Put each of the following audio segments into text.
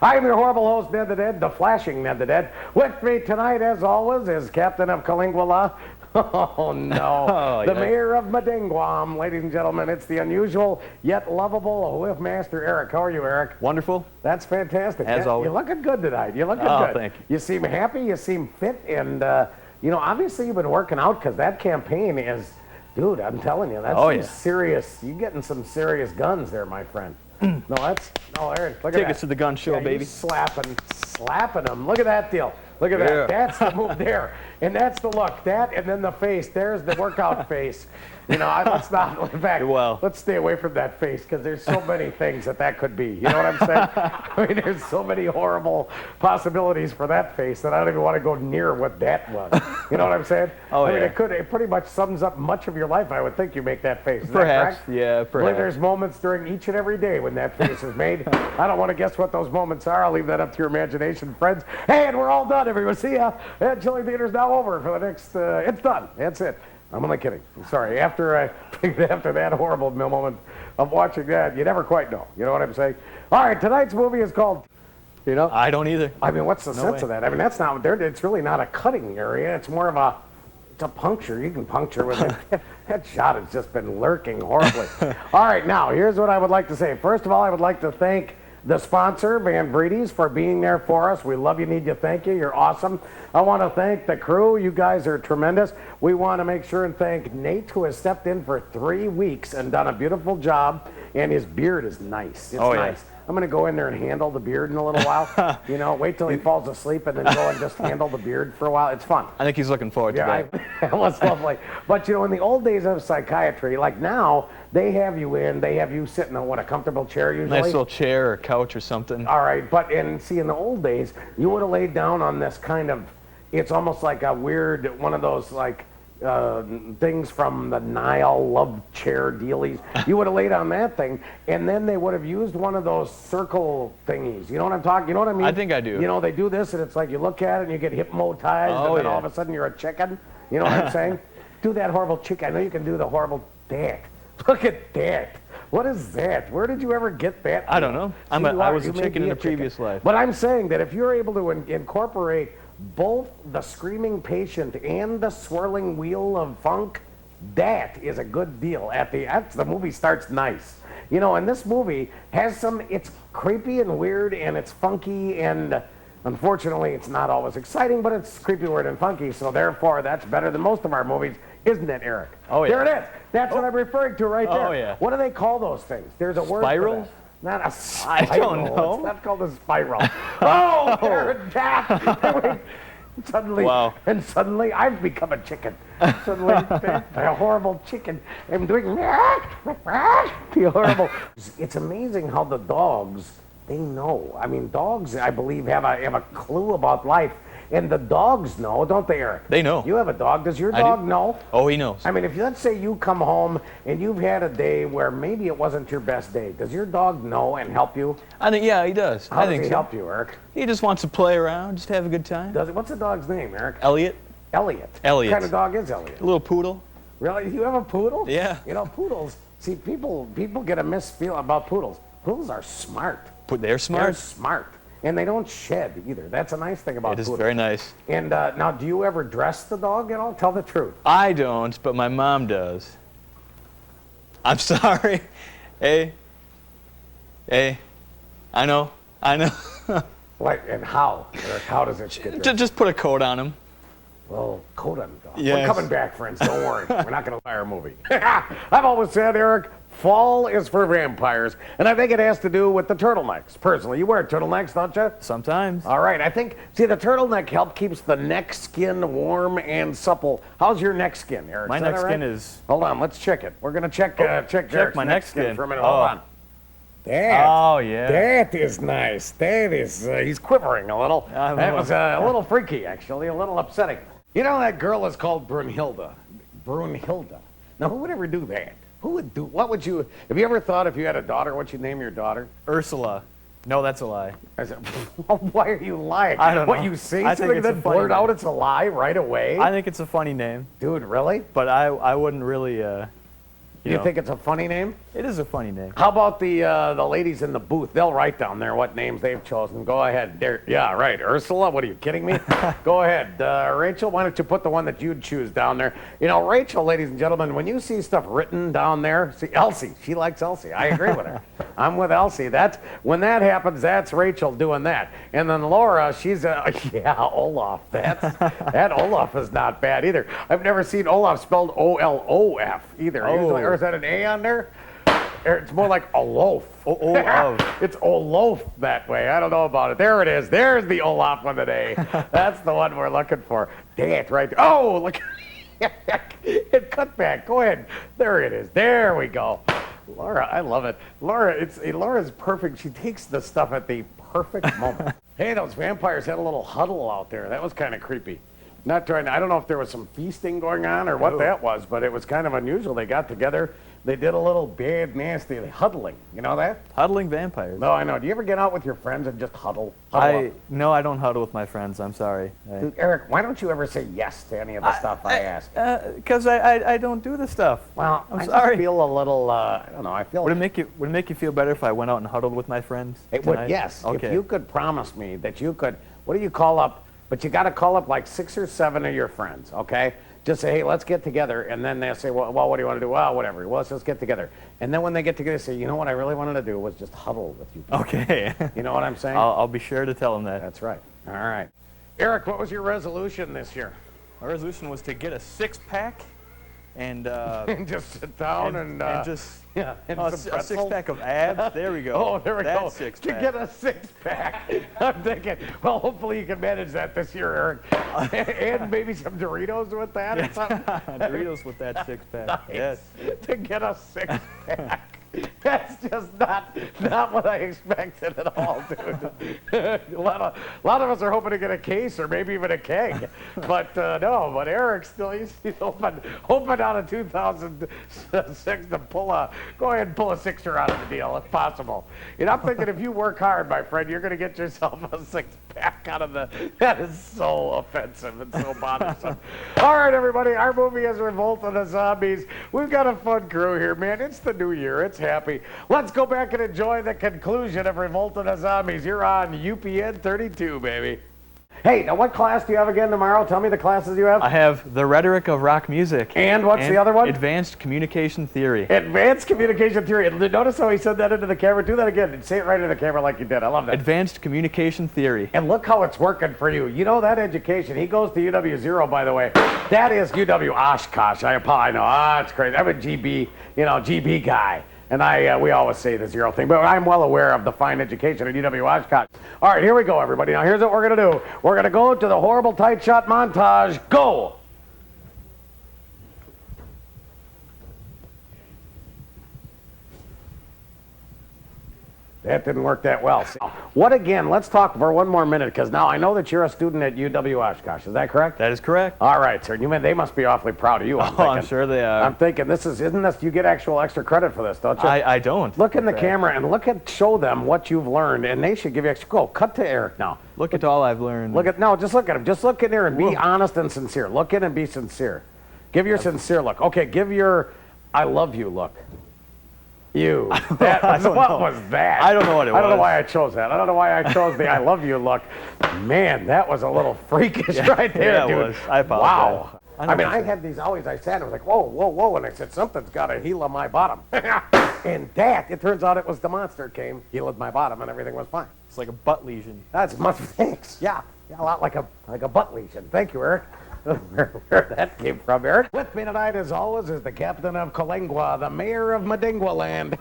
I am your horrible host, Ned the Dead, the flashing Ned the Dead. With me tonight, as always, is Captain of Calinguala. Oh, no. The mayor of Madingwam, ladies and gentlemen. It's the unusual yet lovable whiff master, Eric. How are you, Eric? Wonderful. That's fantastic. As always. You're looking good tonight. You're looking good. Thank you. You seem happy. You seem fit. And, you know, obviously you've been working out because that campaign is, dude, I'm telling you, that's serious. You're getting some serious guns there, my friend. No, Eric, look at that. Take us to the gun show, baby. Slapping them. Look at that deal. Look at that. That's the move there. And that's the look. That and then the face. There's the workout face. You know, let's not, in fact, let's stay away from that face because there's so many things that could be. You know what I'm saying? I mean, there's so many horrible possibilities for that face that I don't even want to go near what that was. You know what I'm saying? I mean, it pretty much sums up much of your life, I would think, you make that face. Is perhaps, that correct? yeah, perhaps. I believe there's moments during each and every day when that face is made. I don't want to guess what those moments are. I'll leave that up to your imagination, friends. Hey, and we're all done, everyone. See ya. Chili Theater's now over for the next, it's done. That's it. I'm only kidding. I'm sorry. After that horrible moment of watching that, you never quite know. You know what I'm saying? All right, tonight's movie is called, you know? I don't either. I mean, what's the sense of that? I mean, that's not, it's really not a cutting area. It's more of it's a puncture. You can puncture with it. That shot has just been lurking horribly. All right, now, here's what I would like to say. First of all, I would like to thank the sponsor, Van Breedy's, for being there for us. We love you, need you, thank you. You're awesome. I want to thank the crew. You guys are tremendous. We want to make sure and thank Nate, who has stepped in for 3 weeks and done a beautiful job. And his beard is nice. It's nice. I'm going to go in there and handle the beard in a little while. You know, wait till he falls asleep and then go and just handle the beard for a while. It's fun. I think he's looking forward to that. Well, it's lovely. But, you know, in the old days of psychiatry, like now, they have you sit in a comfortable chair usually. Nice little chair or couch or something. All right, but in the old days, you would have laid down on this kind of, it's almost like a weird, one of those like, things from the Nile love chair dealies. You would have laid on that thing, and then they would have used one of those circle thingies. You know what I'm talking? You know what I mean? I think I do. You know, they do this, and it's like you look at it, and you get hypnotized, and then all of a sudden you're a chicken. You know what I'm saying? Do that horrible chicken. I know you can do the horrible that. Look at that. What is that? Where did you ever get that? I don't know. I was a chicken in a previous life. But I'm saying that if you're able to incorporate both the screaming patient and the swirling wheel of funk, that is a good deal. The movie starts nice. You know, and this movie has it's creepy and weird and it's funky and unfortunately it's not always exciting, but it's creepy, weird, and funky, so therefore that's better than most of our movies, isn't it, Eric? Oh, yeah. There it is. That's what I'm referring to right there. Oh, yeah. What do they call those things? There's a word Spiral? for that. Not a spiral. I don't know. It's not called a spiral. Oh, there Suddenly I've become a chicken. Suddenly, a horrible chicken. I'm doing the horrible. It's amazing how the dogs, they know. I mean, dogs, I believe, have a clue about life. And the dogs know, don't they, Eric? They know. You have a dog. Does your dog know? Oh, he knows. I mean, if let's say you come home and you've had a day where maybe it wasn't your best day, does your dog know and help you? I think, he does. How does he help you, Eric? He just wants to play around, just have a good time. What's the dog's name, Eric? Elliot. Elliot. Elliot. What kind of dog is Elliot? A little poodle. Really? You have a poodle? Yeah. You know, poodles, see, people get a misfeel about poodles. Poodles are smart. They're smart? They're smart. And they don't shed either. That's a nice thing about poodles. It is very nice. And now, do you ever dress the dog at all? Tell the truth. I don't, but my mom does. I'm sorry. Hey, I know. Like, and how? Or how does it get dressed? Just put a coat on him. Well, coat on the dog. Yes. We're coming back, friends. Don't worry. We're not going to fire a movie. I've always said, Eric, fall is for vampires. And I think it has to do with the turtlenecks. Personally, you wear turtlenecks, don't you? Sometimes. All right. I think, see, the turtleneck keeps the neck skin warm and supple. How's your neck skin, Eric? My neck skin is... Hold on. Let's check it. We're going to check Eric's my neck skin for a minute. Hold on. That is nice. That is, he's quivering a little. That was a little freaky, actually, a little upsetting. You know, that girl is called Brunhilde. Brunhilde. Now, who would ever do that? What would you, have you ever thought if you had a daughter, what you'd name your daughter? Ursula. No, that's a lie. I said, why are you lying? I don't know. What, you say something and then blurt out it's a lie right away? I think it's a funny name. Dude, really? But I wouldn't really, You think it's a funny name? It is a funny name. How about the ladies in the booth? They'll write down there what names they've chosen. Go ahead. There, yeah, right. Ursula, what are you kidding me? Go ahead. Rachel, why don't you put the one that you'd choose down there? You know, Rachel, ladies and gentlemen, when you see stuff written down there, see, Elsie, she likes Elsie. I agree with her. I'm with Elsie. When that happens, that's Rachel doing that. And then Laura, she's yeah, Olaf. That Olaf is not bad either. I've never seen Olaf spelled O-L-O-F either. Oh. Or is that an A on there? It's more like Olof. Olaf. It's Olof that way. I don't know about it. There it is. There's the Olaf with an A. That's the one we're looking for. Dang it, right there. Oh, look. It cut back. Go ahead. There it is. There we go. Laura, I love it. Laura's perfect. She takes the stuff at the perfect moment. Hey, those vampires had a little huddle out there. That was kind of creepy. I don't know if there was some feasting going on or what that was, but it was kind of unusual. They got together. They did a little bad, nasty huddling. You know that? Huddling vampires. No, I know. Do you ever get out with your friends and just huddle up? No, I don't huddle with my friends. I'm sorry. Dude, Eric, why don't you ever say yes to any of the stuff I ask? Because I don't do the stuff. Well, I'm I sorry. just feel a little, I don't know, I feel... Would it make you feel better if I went out and huddled with my friends? It would, tonight? yes. Okay. If you could promise me that you could, what do you call up? But you got to call up like 6 or 7 of your friends, okay? Just say, hey, let's get together. And then they'll say, well, what do you want to do? Well, whatever. Well, let's just get together. And then when they get together, say, you know what I really wanted to do was just huddle with you people. Okay. You know what I'm saying? I'll be sure to tell them that. That's right. All right. Eric, what was your resolution this year? My resolution was to get a 6-pack and And just sit down and just yeah, and a some pretzels. 6-pack of abs. There we go. Oh, there we go. That's 6-pack. To get a 6-pack. I'm thinking, well, hopefully you can manage that this year, Eric. And maybe some Doritos with that or something. Doritos with that 6-pack. Nice. Yes. To get a 6-pack. That's just not what I expected at all, dude. a lot of us are hoping to get a case or maybe even a keg, but no. But Eric still he's hoping out of 2006 to go ahead and pull a 6er out of the deal if possible. And I'm thinking if you work hard, my friend, you're going to get yourself a 6-pack out of the. That is so offensive and so bothersome. All right, everybody, our movie is Revolt of the Zombies. We've got a fun crew here, man. It's the new year. It's happy. Let's go back and enjoy the conclusion of Revolt of the Zombies. You're on UPN 32, baby. Hey, now what class do you have again tomorrow? Tell me the classes you have. I have the rhetoric of rock music. And what's the other one? Advanced communication theory. Advanced communication theory. And notice how he said that into the camera. Do that again. Say it right into the camera like you did. I love that. Advanced communication theory. And look how it's working for you. You know that education. He goes to UW0, by the way. That is UW Oshkosh. I know. It's crazy. I'm a GB, GB guy. And we always say the 0 thing, but I'm well aware of the fine education at UW Oshkosh. All right, here we go, everybody. Now, here's what we're going to do. We're going to go to the horrible tight shot montage. Go! That didn't work that well. What again? Let's talk for one more minute, because now I know that you're a student at UW Oshkosh. Is that correct? That is correct. All right, sir. They must be awfully proud of you. I'm sure they are. I'm thinking isn't this? You get actual extra credit for this, don't you? I don't. Look in the camera and show them what you've learned, and they should give you extra. Go, cut to Eric now. Look at all I've learned. Just look at him. Just look in there and be honest and sincere. Look in and be sincere. Give your sincere look. Okay, give your I love you look. What was that? I don't know what it was. I don't know why I chose that. I don't know why I chose the I love you look. Man, that was a little freakish right there, yeah, dude. It was. I apologize. Wow. I had these always, I sat and I was like, whoa, whoa, whoa, and I said, something's got to heal my bottom. And it turns out it was the monster came, healed my bottom, and everything was fine. It's like a butt lesion. That's much, thanks. Yeah, a lot like a butt lesion. Thank you, Eric. Where that came from, Eric. With me tonight, as always, is the captain of Colengua, the mayor of Madingua land.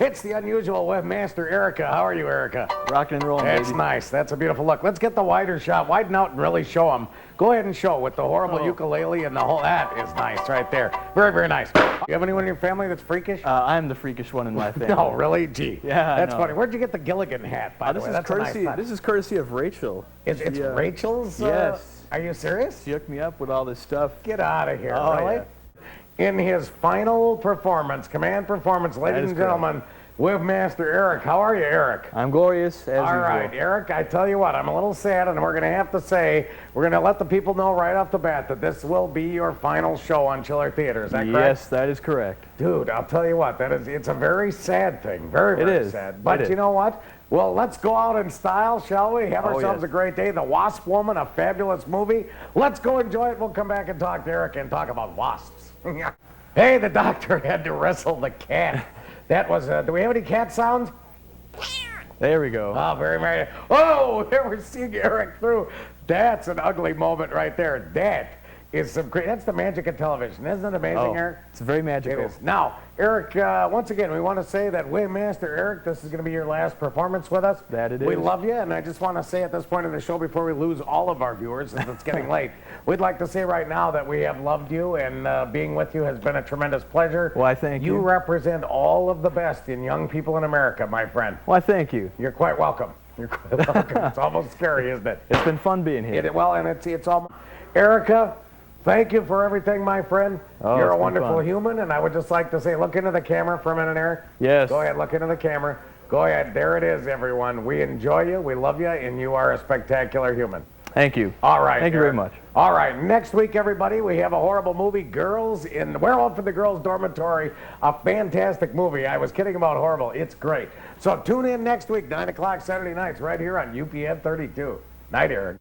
It's the unusual webmaster, Erica. How are you, Erica? Rockin' and rolling, That's baby. nice. That's a beautiful look. Let's get the wider shot. Widen out and really show them. Go ahead and show with the horrible ukulele and the whole. That is nice right there. Very, very nice. You have anyone in your family that's freakish? I'm the freakish one in my family. No, really? Gee. Yeah, That's I know. funny. Where'd you get the Gilligan hat, by the way? That's courtesy. a nice hat. This is courtesy of Rachel. It's Rachel's? Yes. Are you serious? She hooked me up with all this stuff. Get out of here, Oh, really? yeah. In his final performance, command performance, ladies and gentlemen, Webmaster Eric. How are you, Eric? I'm glorious, as All usual. right, Eric, I tell you what, I'm a little sad, and we're going to have to say, we're going to let the people know right off the bat that this will be your final show on Chiller Theater. Is that correct? Yes, that is correct. Dude, I'll tell you what, it's a very sad thing. Very, It very is. sad. But It you is. know what? Well, let's go out in style, shall we? Have Oh, ourselves yes. a great day. The Wasp Woman, a fabulous movie. Let's go enjoy it. We'll come back and talk to Eric and talk about wasps. Hey, the doctor had to wrestle the cat. That was, do we have any cat sounds? There we go. Oh, very, very. Oh, there we're seeing Eric through. That's an ugly moment right there. That is some great. That's the magic of television. Isn't it amazing, Eric? It's very It magical. is. Now, Eric, once again, we want to say that Waymaster Eric, this is going to be your last performance with us. That it We is. love you, and I just want to say at this point in the show, before we lose all of our viewers, since it's getting late, we'd like to say right now that we have loved you, and being with you has been a tremendous pleasure. Well, I thank you. You represent all of the best in young people in America, my friend. Well, I thank you. You're quite welcome. You're quite welcome. It's almost scary, isn't it? It's been fun being here. Well, and it's all. Erica, thank you for everything, my friend. Oh, You're it's a been wonderful fun. human, and I would just like to say, look into the camera for a minute, Eric. Yes. Go ahead, look into the camera. Go ahead. There it is, everyone. We enjoy you, we love you, and you are a spectacular human. Thank you. All right. Thank you very Eric. much. All right. Next week, everybody, we have a horrible movie, Girls in Werewolf in the Girls' Dormitory. A fantastic movie. I was kidding about horrible. It's great. So tune in next week, 9 o'clock Saturday nights, right here on UPN 32. Night, Eric.